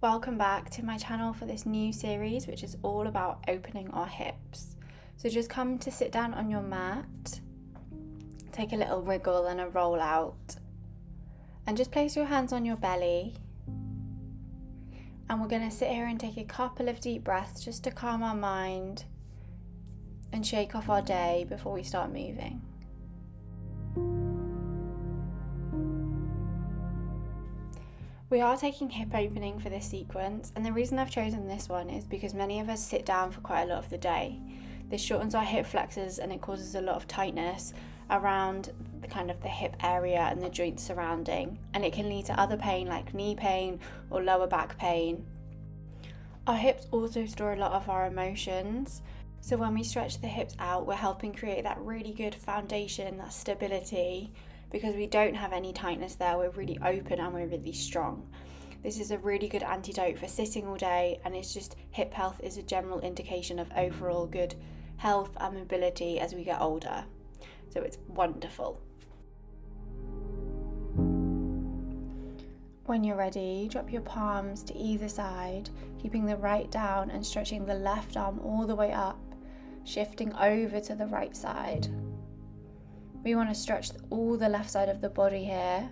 Welcome back to my channel for this new series, which is all about opening our hips. So just come to sit down on your mat, take a little wriggle and a roll out, and just place your hands on your belly. And we're going to sit here and take a couple of deep breaths just to calm our mind and shake off our day before we start moving. We are taking hip opening for this sequence, and the reason I've chosen this one is because many of us sit down for quite a lot of the day. This shortens our hip flexors and it causes a lot of tightness around the hip area and the joints surrounding, and it can lead to other pain like knee pain or lower back pain. Our hips also store a lot of our emotions, so when we stretch the hips out, we're helping create that really good foundation, that stability. Because we don't have any tightness there, we're really open and we're really strong. This is a really good antidote for sitting all day, and it's just hip health is a general indication of overall good health and mobility as we get older. So it's wonderful. When you're ready, drop your palms to either side, keeping the right down and stretching the left arm all the way up, shifting over to the right side. We want to stretch all the left side of the body here.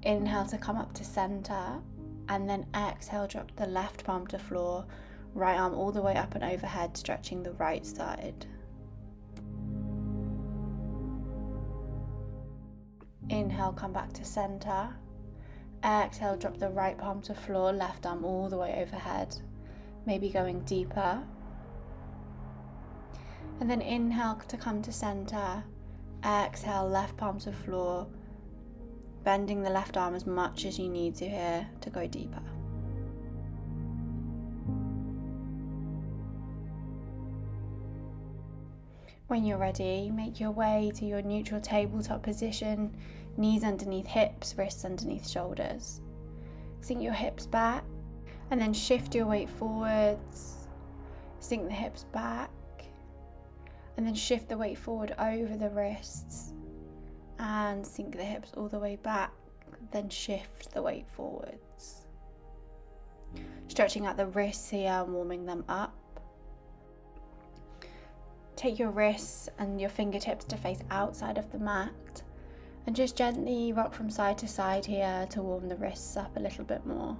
Inhale to come up to center, and then exhale, drop the left palm to floor, right arm all the way up and overhead, stretching the right side. Inhale, come back to center. Exhale, drop the right palm to floor, left arm all the way overhead, maybe going deeper. And then inhale to come to center, exhale, left palm to floor, bending the left arm as much as you need to here to go deeper. When you're ready, make your way to your neutral tabletop position, knees underneath hips, wrists underneath shoulders. Sink your hips back and then shift your weight forwards, sink the hips back, and then shift the weight forward over the wrists and sink the hips all the way back, then shift the weight forwards. Stretching out the wrists here and warming them up. Take your wrists and your fingertips to face outside of the mat and just gently rock from side to side here to warm the wrists up a little bit more.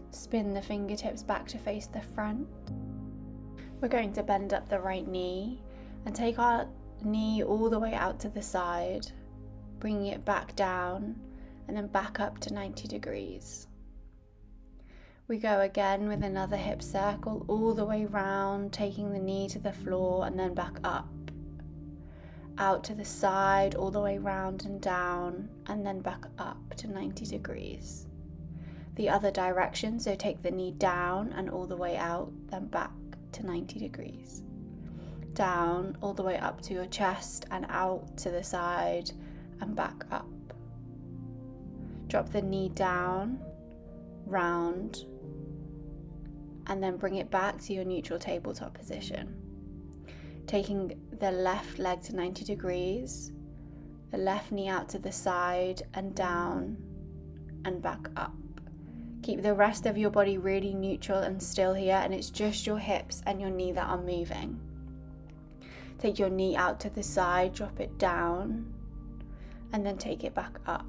Spin the fingertips back to face the front. We're going to bend up the right knee and take our knee all the way out to the side, bringing it back down and then back up to 90 degrees. We go again with another hip circle all the way round, taking the knee to the floor and then back up. Out to the side, all the way round and down, and then back up to 90 degrees. The other direction, so take the knee down and all the way out, then back to 90 degrees. Down, all the way up to your chest and out to the side and back up. Drop the knee down, round, and then bring it back to your neutral tabletop position. Taking the left leg to 90 degrees, the left knee out to the side and down and back up. Keep the rest of your body really neutral and still here, and it's just your hips and your knee that are moving. Take your knee out to the side, drop it down, and then take it back up.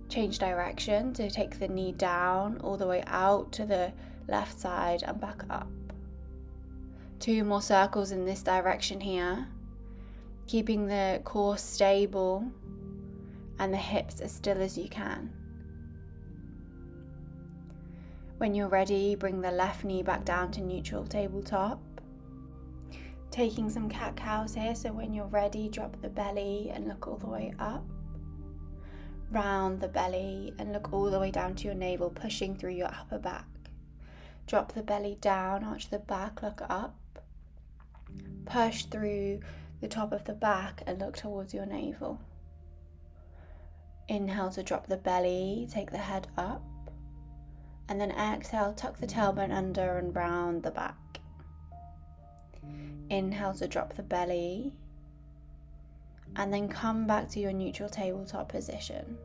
Change direction, so take the knee down all the way out to the left side and back up. 2 more circles in this direction here, keeping the core stable and the hips as still as you can. When you're ready, bring the left knee back down to neutral tabletop. Taking some cat-cows here, so when you're ready, drop the belly and look all the way up. Round the belly and look all the way down to your navel, pushing through your upper back. Drop the belly down, arch the back, look up. Push through the top of the back and look towards your navel. Inhale to drop the belly, take the head up. And then exhale, tuck the tailbone under and round the back. Inhale to drop the belly. and then come back to your neutral tabletop position.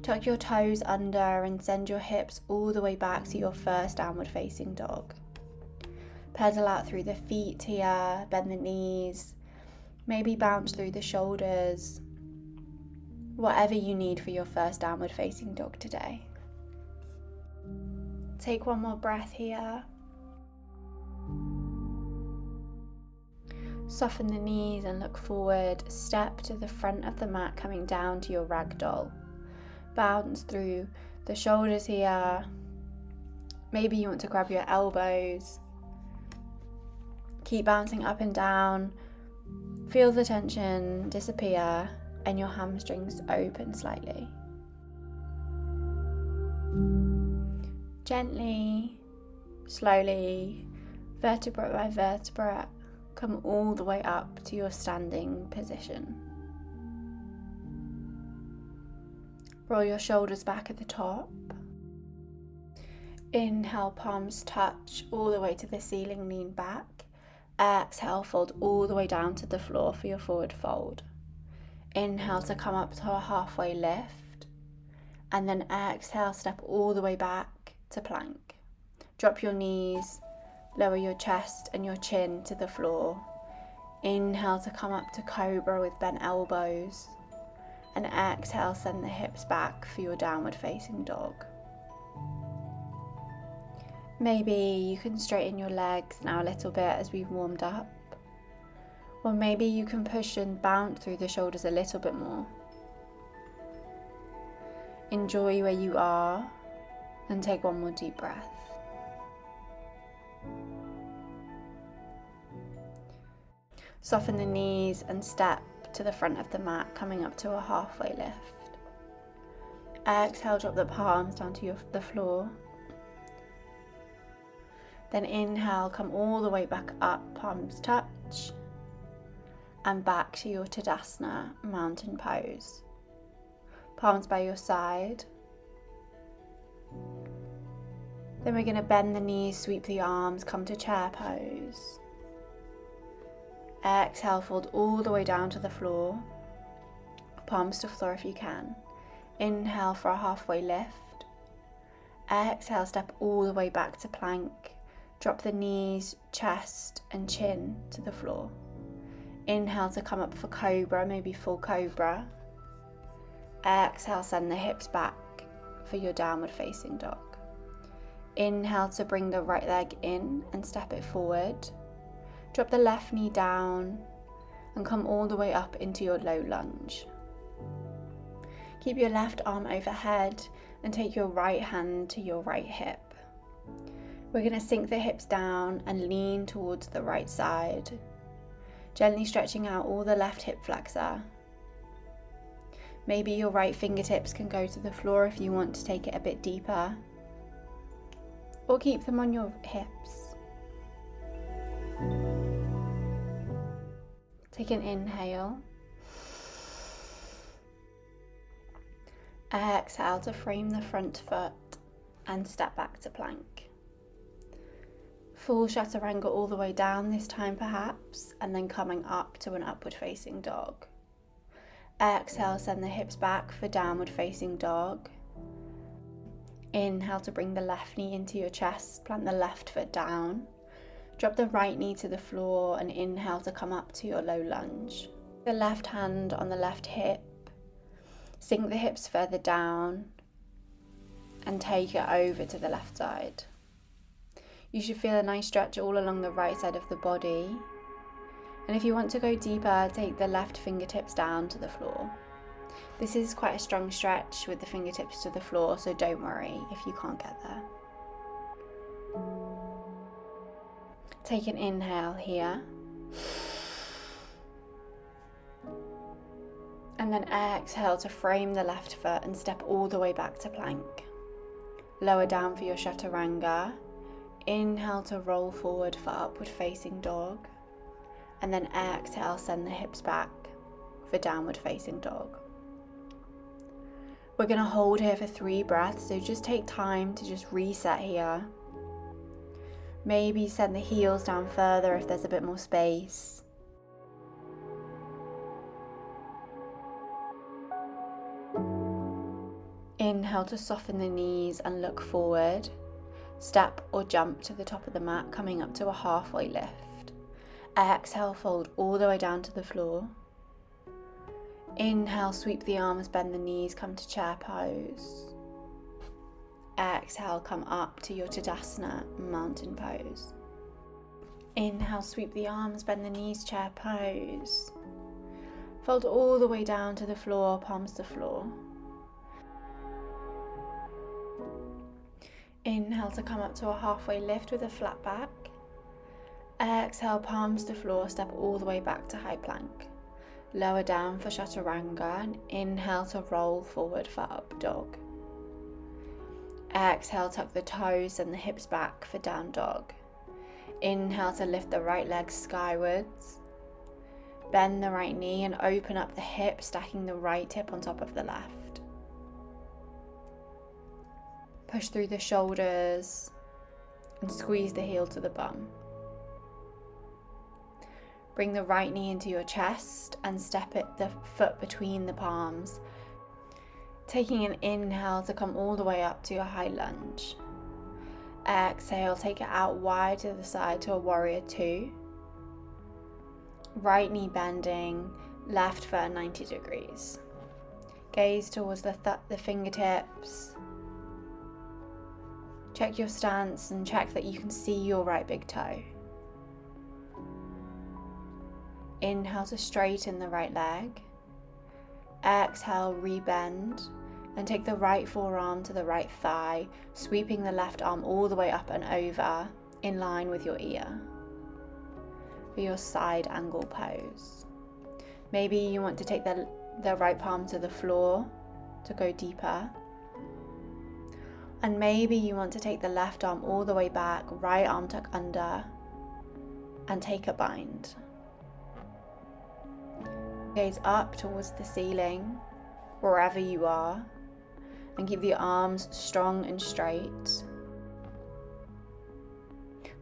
Tuck your toes under and send your hips all the way back to your first downward facing dog. Pedal out through the feet here, bend the knees, maybe bounce through the shoulders, whatever you need for your first downward facing dog today. Take one more breath here. Soften the knees and look forward. Step to the front of the mat, coming down to your ragdoll. Bounce through the shoulders here. Maybe you want to grab your elbows. Keep bouncing up and down. Feel the tension disappear and your hamstrings open slightly. Gently, slowly, vertebra by vertebra, come all the way up to your standing position. Roll your shoulders back at the top. Inhale, palms touch all the way to the ceiling, lean back. Exhale, fold all the way down to the floor for your forward fold. Inhale to come up to a halfway lift. And then exhale, step all the way back to plank. Drop your knees, lower your chest and your chin to the floor. Inhale to come up to cobra with bent elbows. And exhale, send the hips back for your downward facing dog. Maybe you can straighten your legs now a little bit as we've warmed up. Or maybe you can push and bounce through the shoulders a little bit more. Enjoy where you are and take one more deep breath. Soften the knees and step to the front of the mat, coming up to a halfway lift. Exhale, drop the palms down to the floor. Then inhale, come all the way back up, palms touch, and back to your Tadasana mountain pose. Palms by your side. Then we're going to bend the knees, sweep the arms, come to chair pose. Exhale, fold all the way down to the floor. Palms to floor if you can. Inhale for a halfway lift. Exhale, step all the way back to plank. Drop the knees, chest and chin to the floor. Inhale to come up for cobra, maybe full cobra. Exhale, send the hips back for your downward facing dog. Inhale to bring the right leg in and step it forward. Drop the left knee down and come all the way up into your low lunge. Keep your left arm overhead and take your right hand to your right hip. We're going to sink the hips down and lean towards the right side, gently stretching out all the left hip flexor. Maybe your right fingertips can go to the floor if you want to take it a bit deeper, or keep them on your hips. Take an inhale. Exhale to frame the front foot and step back to plank. Full chaturanga all the way down this time perhaps, and then coming up to an upward facing dog. Exhale, send the hips back for downward facing dog. Inhale to bring the left knee into your chest, plant the left foot down. Drop the right knee to the floor and inhale to come up to your low lunge. The left hand on the left hip. Sink the hips further down and take it over to the left side. You should feel a nice stretch all along the right side of the body. And if you want to go deeper, take the left fingertips down to the floor. This is quite a strong stretch with the fingertips to the floor, so don't worry if you can't get there. Take an inhale here. And then exhale to frame the left foot and step all the way back to plank. Lower down for your chaturanga. Inhale to roll forward for upward facing dog. And then exhale, send the hips back for downward facing dog. We're going to hold here for 3 breaths, so just take time to just reset here. Maybe send the heels down further if there's a bit more space. Inhale to soften the knees and look forward. Step or jump to the top of the mat, coming up to a halfway lift. Exhale, fold all the way down to the floor. Inhale, sweep the arms, bend the knees, come to chair pose. Exhale, come up to your Tadasana, mountain pose. Inhale, sweep the arms, bend the knees, chair pose. Fold all the way down to the floor, palms to floor. Inhale to come up to a halfway lift with a flat back. Exhale, palms to floor, step all the way back to high plank. Lower down for chaturanga and inhale to roll forward for up dog. Exhale, tuck the toes and the hips back for down dog. Inhale to lift the right leg skywards. Bend the right knee and open up the hip, stacking the right hip on top of the left. Push through the shoulders and squeeze the heel to the bum. Bring the right knee into your chest and step the foot between the palms. Taking an inhale to come all the way up to your high lunge. Exhale, take it out wide to the side to a warrior two. Right knee bending, left foot 90 degrees. Gaze towards the fingertips. Check your stance and check that you can see your right big toe. Inhale to straighten the right leg. Exhale, rebend and take the right forearm to the right thigh, sweeping the left arm all the way up and over in line with your ear for your side angle pose. Maybe you want to take the right palm to the floor to go deeper. And maybe you want to take the left arm all the way back, right arm tuck under and take a bind. Gaze up towards the ceiling, wherever you are, and keep the arms strong and straight.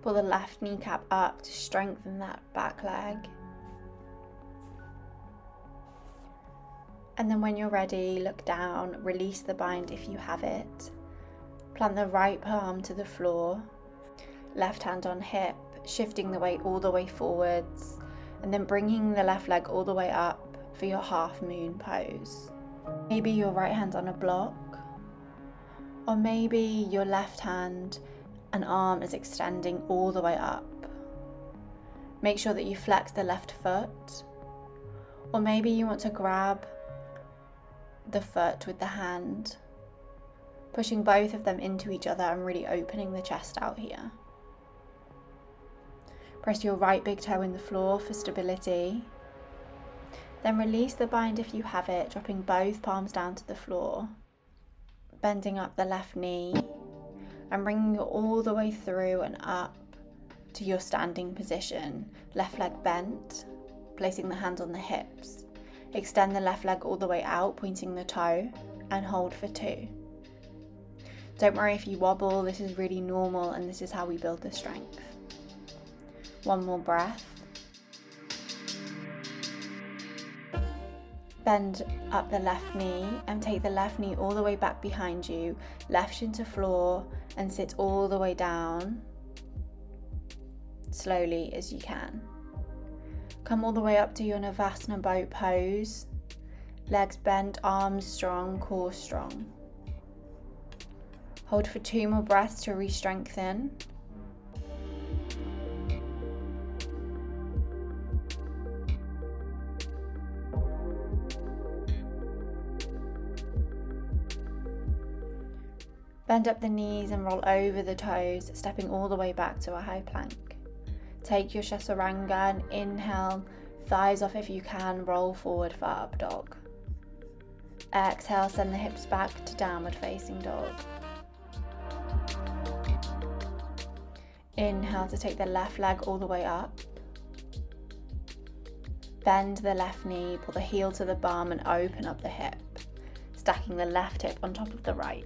Pull the left kneecap up to strengthen that back leg. And then when you're ready, look down, release the bind if you have it. Plant the right palm to the floor, left hand on hip, shifting the weight all the way forwards, and then bringing the left leg all the way up for your half moon pose. Maybe your right hand on a block, or maybe your left hand and arm is extending all the way up. Make sure that you flex the left foot, or maybe you want to grab the foot with the hand, pushing both of them into each other and really opening the chest out here. Press your right big toe in the floor for stability. Then release the bind if you have it, dropping both palms down to the floor. Bending up the left knee and bringing it all the way through and up to your standing position. Left leg bent, placing the hand on the hips. Extend the left leg all the way out, pointing the toe, and hold for two. Don't worry if you wobble, this is really normal and this is how we build the strength. One more breath. Bend up the left knee and take the left knee all the way back behind you, left shin to floor, and sit all the way down, slowly as you can. Come all the way up to your Savasana boat pose. Legs bent, arms strong, core strong. Hold for 2 more breaths to re-strengthen. Bend up the knees and roll over the toes, stepping all the way back to a high plank. Take your chaturanga and inhale, thighs off if you can, roll forward for up dog. Exhale, send the hips back to downward facing dog. Inhale to take the left leg all the way up. Bend the left knee, pull the heel to the bum and open up the hip, stacking the left hip on top of the right.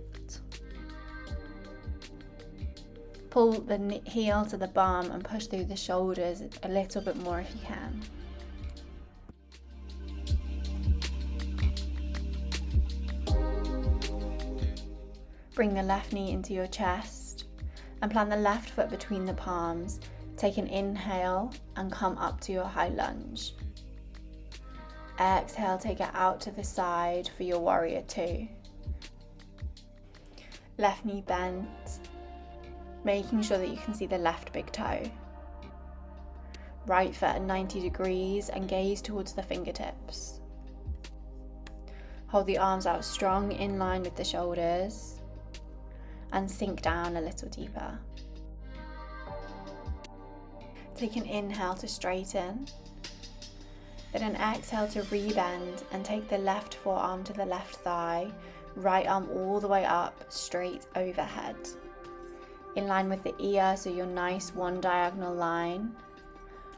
Pull the heel to the bum and push through the shoulders a little bit more if you can. Bring the left knee into your chest and plant the left foot between the palms. Take an inhale and come up to your high lunge. Exhale, take it out to the side for your warrior two. Left knee bent, making sure that you can see the left big toe. Right foot at 90 degrees and gaze towards the fingertips. Hold the arms out strong in line with the shoulders and sink down a little deeper. Take an inhale to straighten, then an exhale to rebend and take the left forearm to the left thigh, right arm all the way up, straight overhead. In line with the ear, so your nice one diagonal line.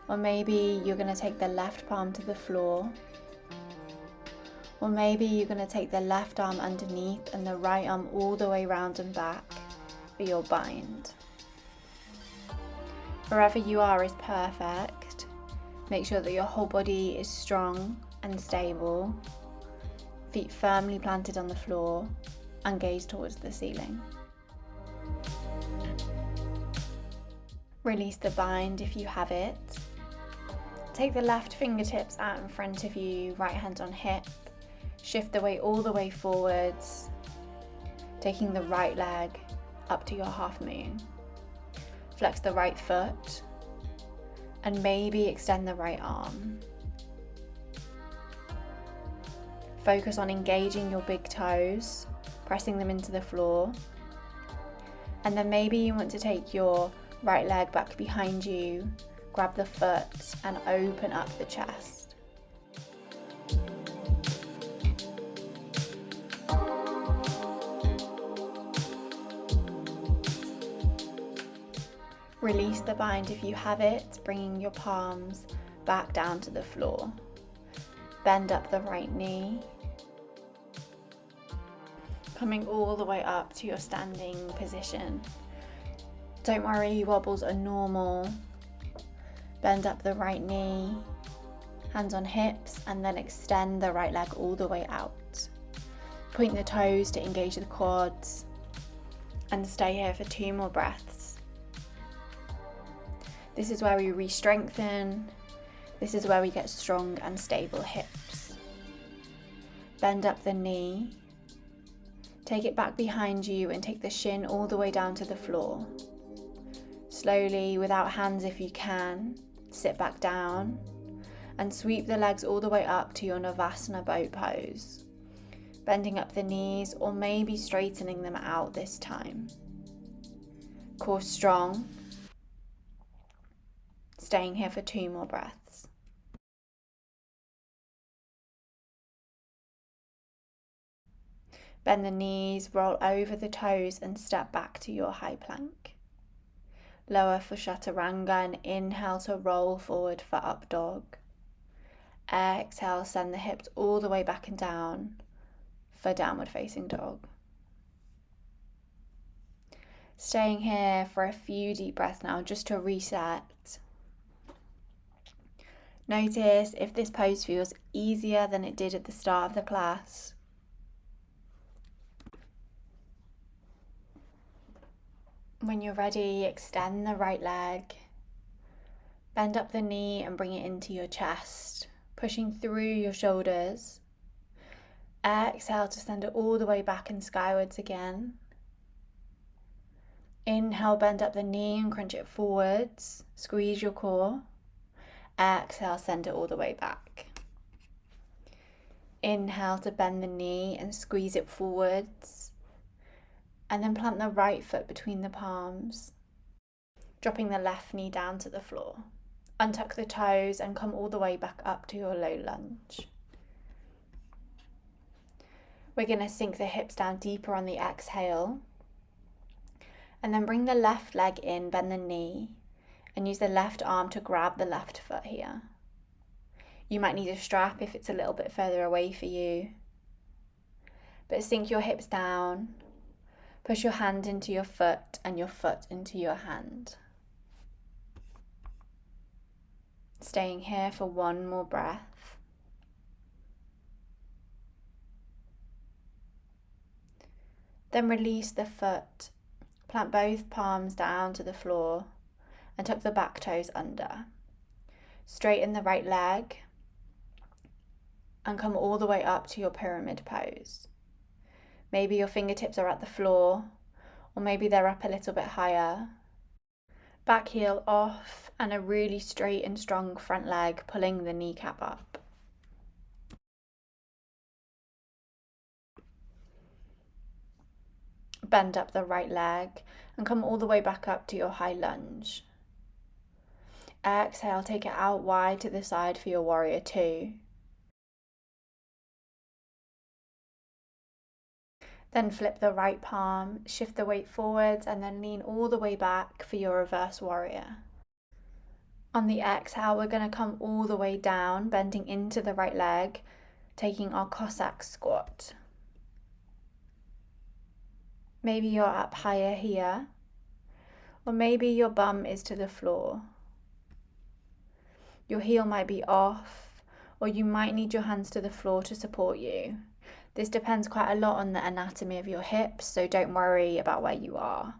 Or maybe you're going to take the left palm to the floor. Or maybe you're going to take the left arm underneath and the right arm all the way round and back for your bind. Wherever you are is perfect. Make sure that your whole body is strong and stable. Feet firmly planted on the floor and gaze towards the ceiling. Release the bind if you have it. Take the left fingertips out in front of you, right hand on hip. Shift the weight all the way forwards, taking the right leg up to your half moon. Flex the right foot and maybe extend the right arm. Focus on engaging your big toes, pressing them into the floor. And then maybe you want to take your right leg back behind you, grab the foot and open up the chest. Release the bind if you have it, bringing your palms back down to the floor. Bend up the right knee. Coming all the way up to your standing position. Don't worry, wobbles are normal. Bend up the right knee, hands on hips, and then extend the right leg all the way out. Point the toes to engage the quads and stay here for 2 more breaths. This is where we re-strengthen. This is where we get strong and stable hips. Bend up the knee. Take it back behind you and take the shin all the way down to the floor. Slowly, without hands if you can, sit back down and sweep the legs all the way up to your Savasana boat pose. Bending up the knees or maybe straightening them out this time. Core strong. Staying here for 2 more breaths. Bend the knees, roll over the toes and step back to your high plank. Lower for chaturanga and inhale to roll forward for up dog. Exhale, send the hips all the way back and down for downward facing dog. Staying here for a few deep breaths now just to reset. Notice if this pose feels easier than it did at the start of the class. When you're ready, extend the right leg. Bend up the knee and bring it into your chest, pushing through your shoulders. Exhale to send it all the way back and skywards again. Inhale, bend up the knee and crunch it forwards. Squeeze your core. Exhale, send it all the way back. Inhale to bend the knee and squeeze it forwards. And then plant the right foot between the palms. Dropping the left knee down to the floor. Untuck the toes and come all the way back up to your low lunge. We're going to sink the hips down deeper on the exhale. And then bring the left leg in, bend the knee. And use the left arm to grab the left foot here. You might need a strap if it's a little bit further away for you. But sink your hips down. Push your hand into your foot and your foot into your hand. Staying here for 1 more breath. Then release the foot, plant both palms down to the floor and tuck the back toes under. Straighten the right leg and come all the way up to your pyramid pose. Maybe your fingertips are at the floor, or maybe they're up a little bit higher. Back heel off and a really straight and strong front leg pulling the kneecap up. Bend up the right leg and come all the way back up to your high lunge. Exhale, take it out wide to the side for your warrior two. Then flip the right palm, shift the weight forwards and then lean all the way back for your reverse warrior. On the exhale, we're going to come all the way down, bending into the right leg, taking our Cossack squat. Maybe you're up higher here, or maybe your bum is to the floor. Your heel might be off, or you might need your hands to the floor to support you. This depends quite a lot on the anatomy of your hips, so don't worry about where you are.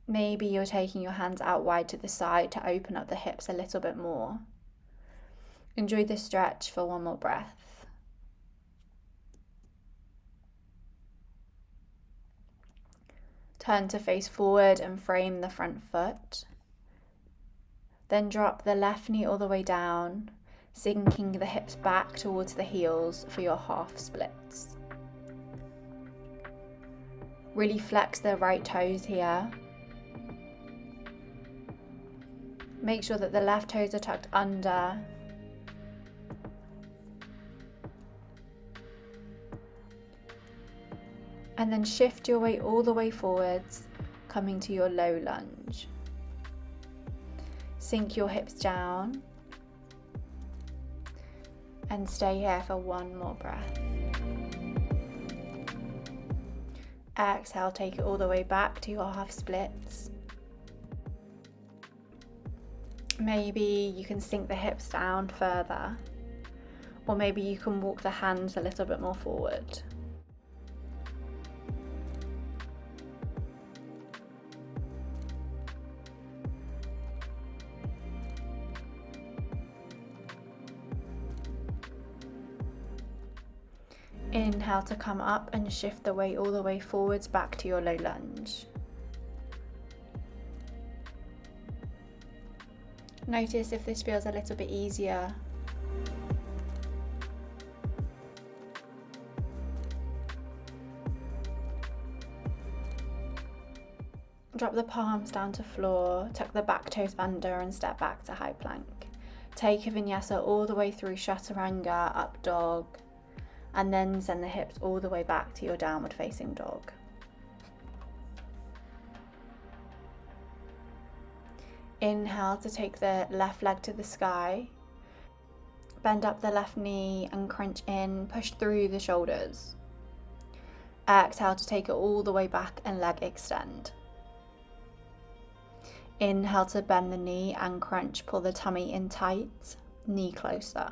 Maybe you're taking your hands out wide to the side to open up the hips a little bit more. Enjoy the stretch for one more breath. Turn to face forward and frame the front foot. Then drop the left knee all the way down, sinking the hips back towards the heels for your half splits. Really flex the right toes here. Make sure that the left toes are tucked under. And then shift your weight all the way forwards, coming to your low lunge. Sink your hips down and stay here for one more breath. Exhale, take it all the way back to your half splits. Maybe you can sink the hips down further, or maybe you can walk the hands a little bit more forward. Inhale to come up and shift the weight all the way forwards back to your low lunge. Notice if this feels a little bit easier. Drop the palms down to floor, tuck the back toes under and step back to high plank. Take a vinyasa all the way through chaturanga, up dog, and then send the hips all the way back to your downward facing dog. Inhale to take the left leg to the sky. Bend up the left knee and crunch in, push through the shoulders. Exhale to take it all the way back and leg extend. Inhale to bend the knee and crunch, pull the tummy in tight, knee closer.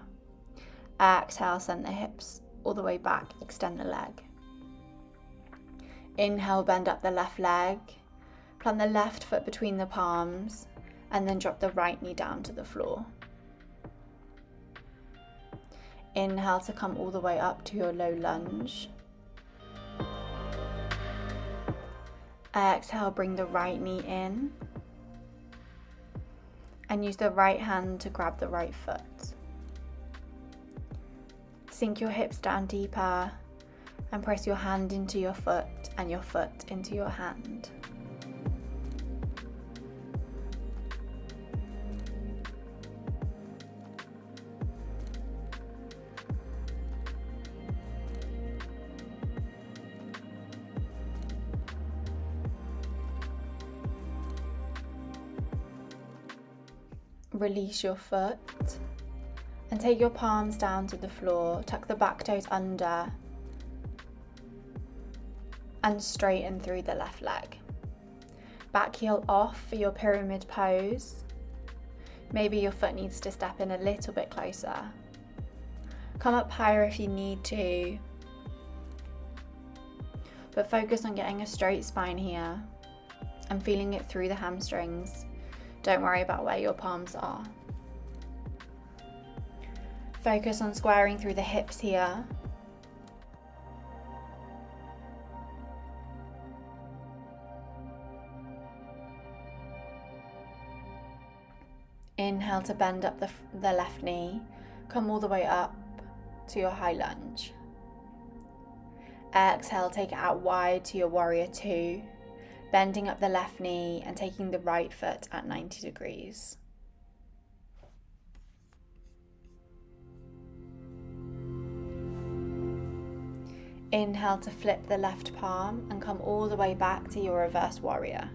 Exhale, send the hips all the way back, extend the leg. Inhale, bend up the left leg, plant the left foot between the palms, and then drop the right knee down to the floor. Inhale to come all the way up to your low lunge. Exhale, bring the right knee in, and use the right hand to grab the right foot. Sink your hips down deeper and press your hand into your foot and your foot into your hand. Release your foot and take your palms down to the floor, tuck the back toes under and straighten through the left leg. Back heel off for your pyramid pose. Maybe your foot needs to step in a little bit closer. Come up higher if you need to, But focus on getting a straight spine here and feeling it through the hamstrings. Don't worry about where your palms are. Focus on squaring through the hips here. Inhale to bend up the left knee. Come all the way up to your high lunge. Exhale, take it out wide to your warrior two, bending up the left knee and taking the right foot at 90 degrees. Inhale to flip the left palm and come all the way back to your reverse warrior.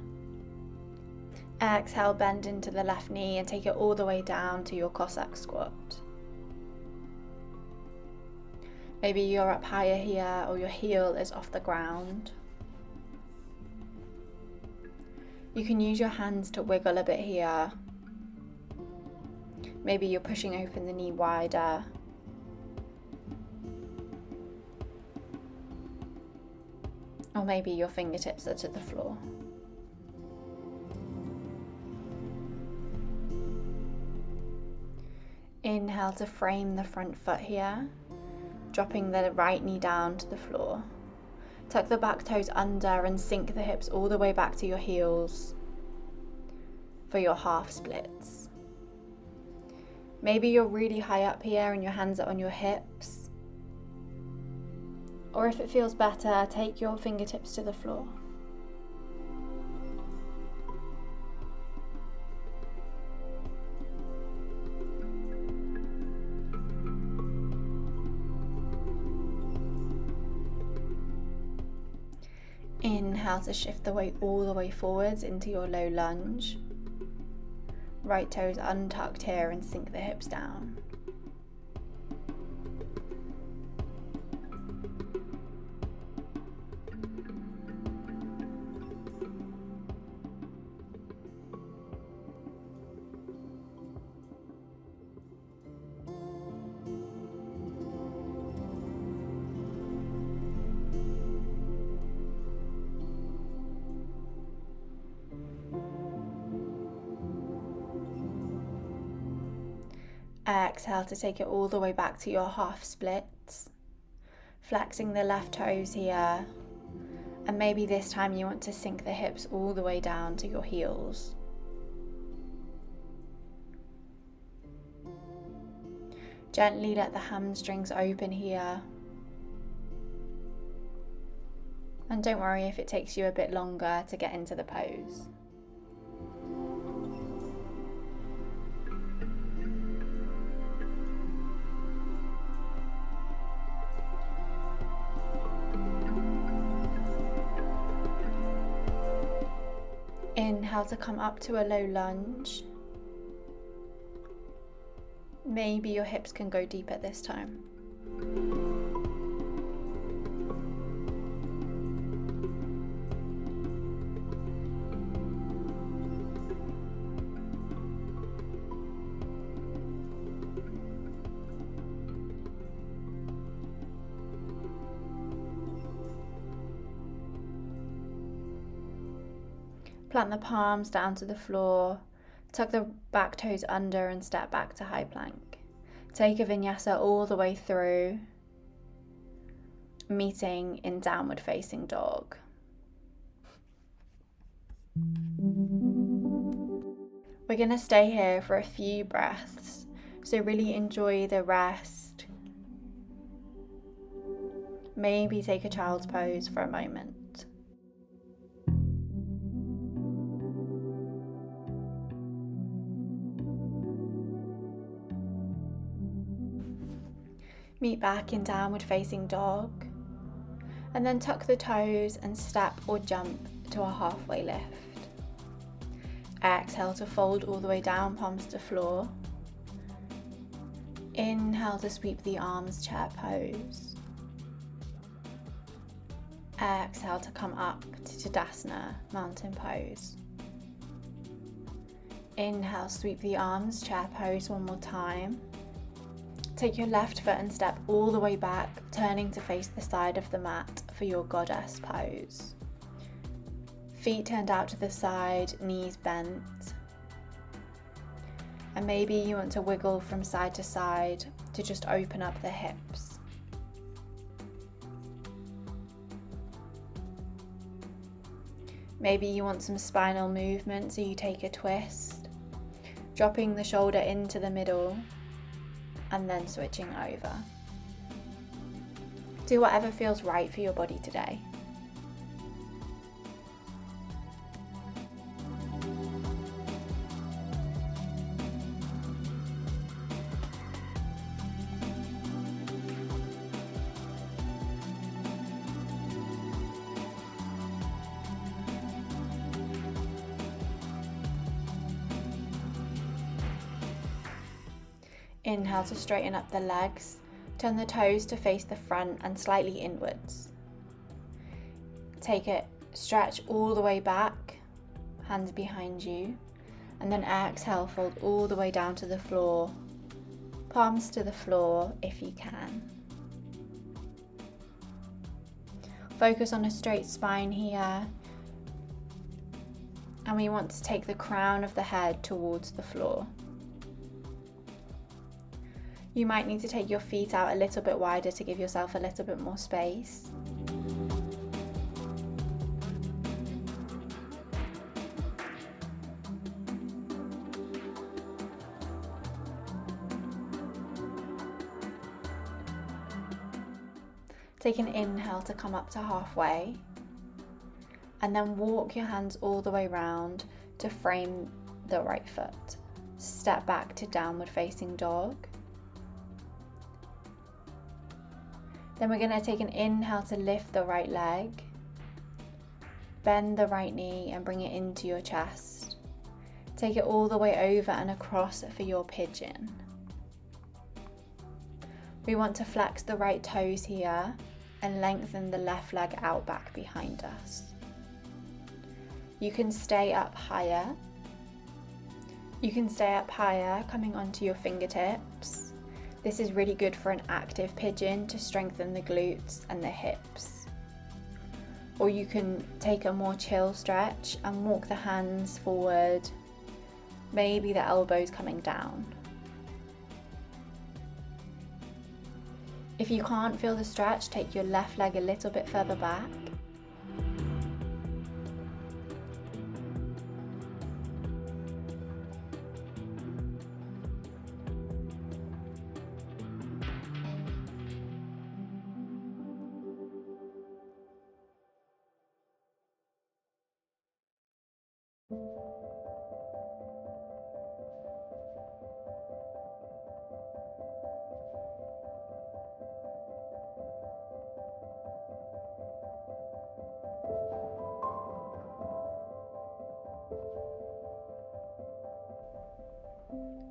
Exhale, bend into the left knee and take it all the way down to your Cossack squat. Maybe you're up higher here or your heel is off the ground. You can use your hands to wiggle a bit here. Maybe you're pushing open the knee wider. Or maybe your fingertips are to the floor. Inhale to frame the front foot here, dropping the right knee down to the floor. Tuck the back toes under and sink the hips all the way back to your heels for your half splits. Maybe you're really high up here and your hands are on your hips. Or if it feels better, take your fingertips to the floor. Inhale to shift the weight all the way forwards into your low lunge. Right toes untucked here and sink the hips down. Exhale to take it all the way back to your half splits, flexing the left toes here, and maybe this time you want to sink the hips all the way down to your heels. Gently let the hamstrings open here, and don't worry if it takes you a bit longer to get into the pose. Inhale to come up to a low lunge. Maybe your hips can go deeper this time. Plant the palms down to the floor, tuck the back toes under and step back to high plank. Take a vinyasa all the way through, meeting in downward facing dog. We're going to stay here for a few breaths, so really enjoy the rest. Maybe take a child's pose for a moment. Meet back in downward facing dog, and then tuck the toes and step or jump to a halfway lift. Exhale to fold all the way down, palms to floor. Inhale to sweep the arms, chair pose. Exhale to come up to Tadasana, mountain pose. Inhale, sweep the arms, chair pose one more time. Take your left foot and step all the way back, turning to face the side of the mat for your goddess pose. Feet turned out to the side, knees bent. And maybe you want to wiggle from side to side to just open up the hips. Maybe you want some spinal movement, so you take a twist, dropping the shoulder into the middle and then switching over. Do whatever feels right for your body today. Inhale to straighten up the legs. Turn the toes to face the front and slightly inwards. Take it, stretch all the way back, hands behind you, and then exhale, fold all the way down to the floor, palms to the floor if you can. Focus on a straight spine here, and we want to take the crown of the head towards the floor. You might need to take your feet out a little bit wider to give yourself a little bit more space. Take an inhale to come up to halfway, and then walk your hands all the way round to frame the right foot. Step back to downward facing dog. Then we're going to take an inhale to lift the right leg, bend the right knee and bring it into your chest. Take it all the way over and across for your pigeon. We want to flex the right toes here and lengthen the left leg out back behind us. You can stay up higher. Coming onto your fingertips. This is really good for an active pigeon to strengthen the glutes and the hips. Or you can take a more chill stretch and walk the hands forward, maybe the elbows coming down. If you can't feel the stretch, take your left leg a little bit further back.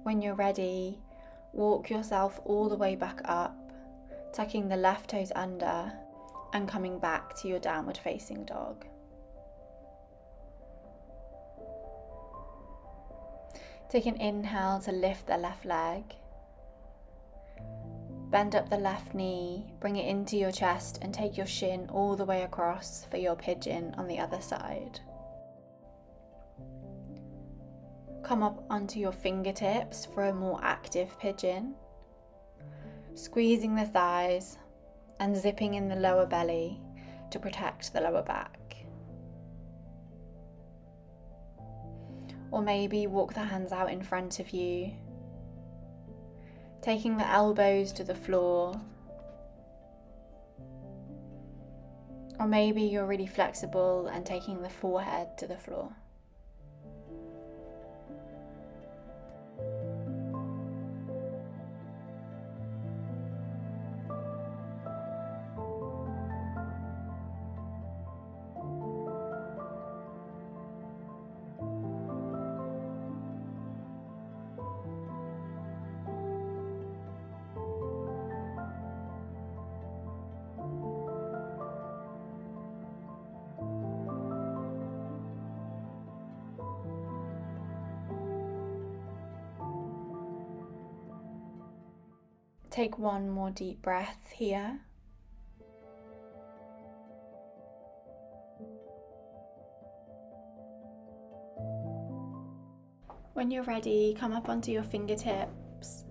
When you're ready, walk yourself all the way back up, tucking the left toes under and coming back to your downward facing dog. Take an inhale to lift the left leg. Bend up the left knee, bring it into your chest and take your shin all the way across for your pigeon on the other side. Come up onto your fingertips for a more active pigeon. Squeezing the thighs and zipping in the lower belly to protect the lower back. Or maybe walk the hands out in front of you, taking the elbows to the floor. Or maybe you're really flexible and taking the forehead to the floor. Take one more deep breath here. When you're ready, come up onto your fingertips,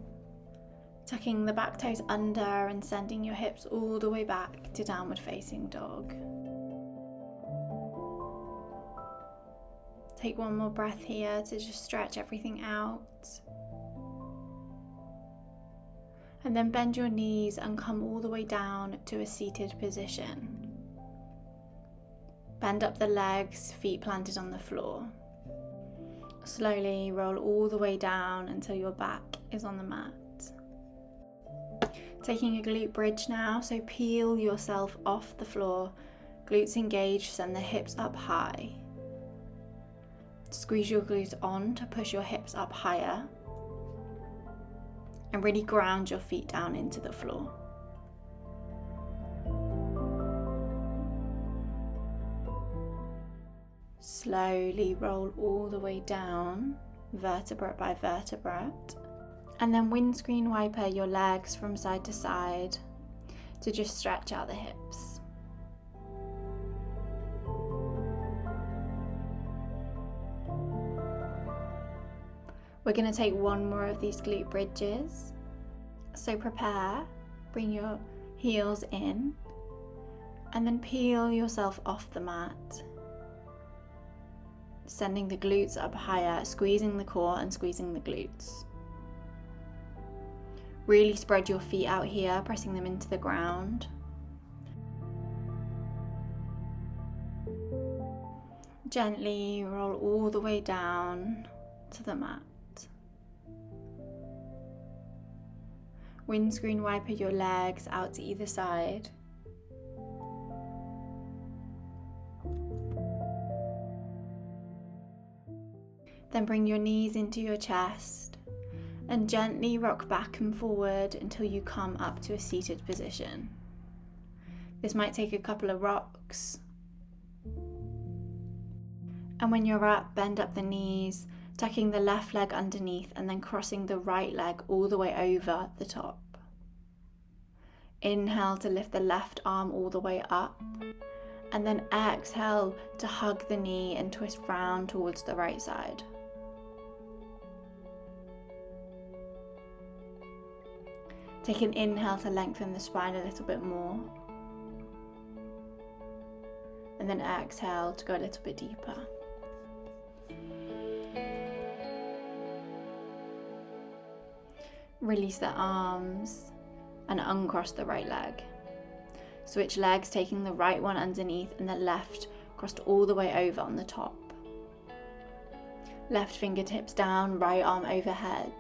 tucking the back toes under and sending your hips all the way back to downward facing dog. Take one more breath here to just stretch everything out. And then bend your knees and come all the way down to a seated position. Bend up the legs, feet planted on the floor. Slowly roll all the way down until your back is on the mat. Taking a glute bridge now, so peel yourself off the floor, glutes engaged, send the hips up high. Squeeze your glutes on to push your hips up higher. And really ground your feet down into the floor. Slowly roll all the way down, vertebrate by vertebrate. And then windscreen wiper your legs from side to side to just stretch out the hips. We're going to take one more of these glute bridges. So prepare, bring your heels in, and then peel yourself off the mat. Sending the glutes up higher, squeezing the core and squeezing the glutes. Really spread your feet out here, pressing them into the ground. Gently roll all the way down to the mat. Windscreen wiper your legs out to either side. Then bring your knees into your chest and gently rock back and forward until you come up to a seated position. This might take a couple of rocks. And when you're up, bend up the knees, tucking the left leg underneath and then crossing the right leg all the way over the top. Inhale to lift the left arm all the way up, and then exhale to hug the knee and twist round towards the right side. Take an inhale to lengthen the spine a little bit more, and then exhale to go a little bit deeper. Release the arms and uncross the right leg. Switch legs, taking the right one underneath and the left crossed all the way over on the top. Left fingertips down, right arm overhead.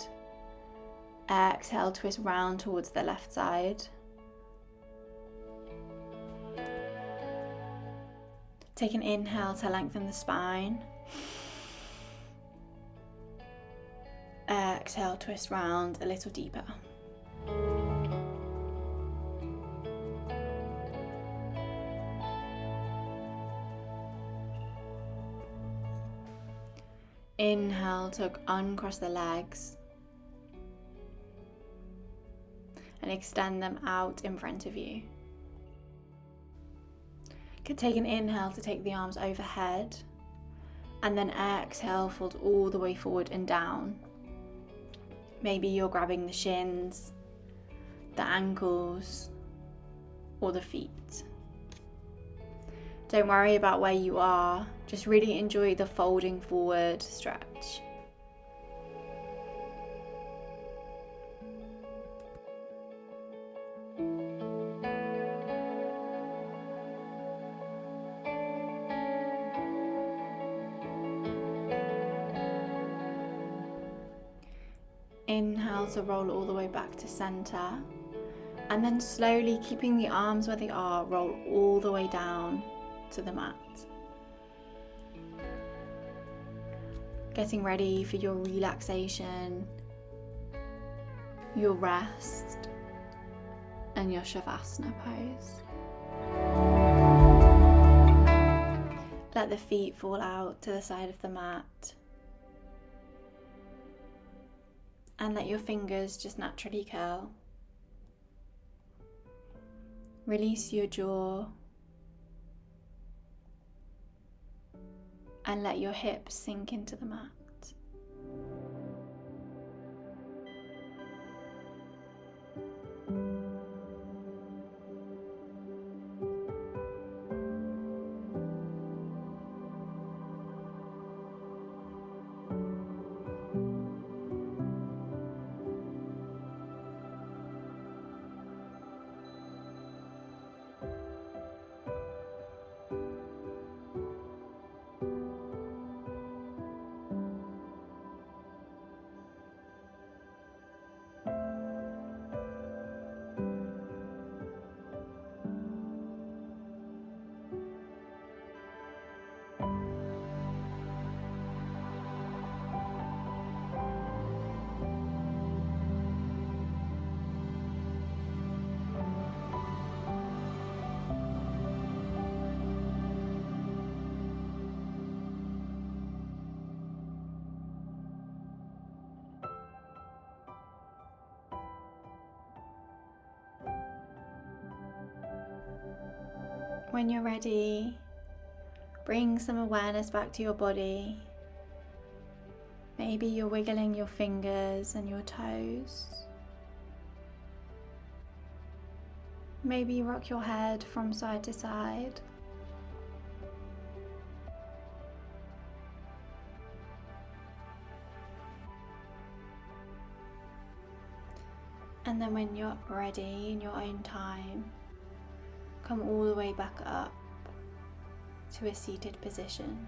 Exhale, twist round towards the left side. Take an inhale to lengthen the spine. Exhale, twist round a little deeper. Inhale to uncross the legs and extend them out in front of you. Could take an inhale to take the arms overhead, and then exhale, fold all the way forward and down. Maybe you're grabbing the shins, the ankles, or the feet. Don't worry about where you are, just really enjoy the folding forward stretch. Inhale to roll all the way back to center, and then slowly, keeping the arms where they are, roll all the way down to the mat. Getting ready for your relaxation, your rest, and your Savasana pose. Let the feet fall out to the side of the mat. And let your fingers just naturally curl. Release your jaw. And let your hips sink into the mat. When you're ready, bring some awareness back to your body. Maybe you're wiggling your fingers and your toes. Maybe you rock your head from side to side. And then when you're ready in your own time, come all the way back up to a seated position.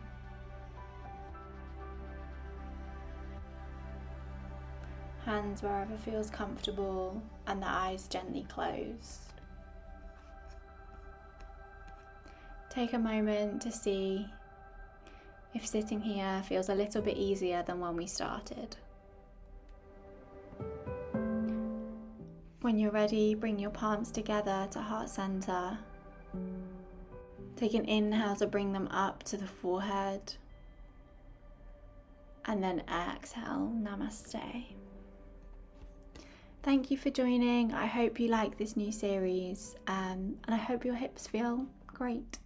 Hands wherever feels comfortable and the eyes gently closed. Take a moment to see if sitting here feels a little bit easier than when we started. When you're ready, bring your palms together to heart center. Take an inhale to bring them up to the forehead. And then exhale, namaste. Thank you for joining. I hope you like this new series, and I hope your hips feel great.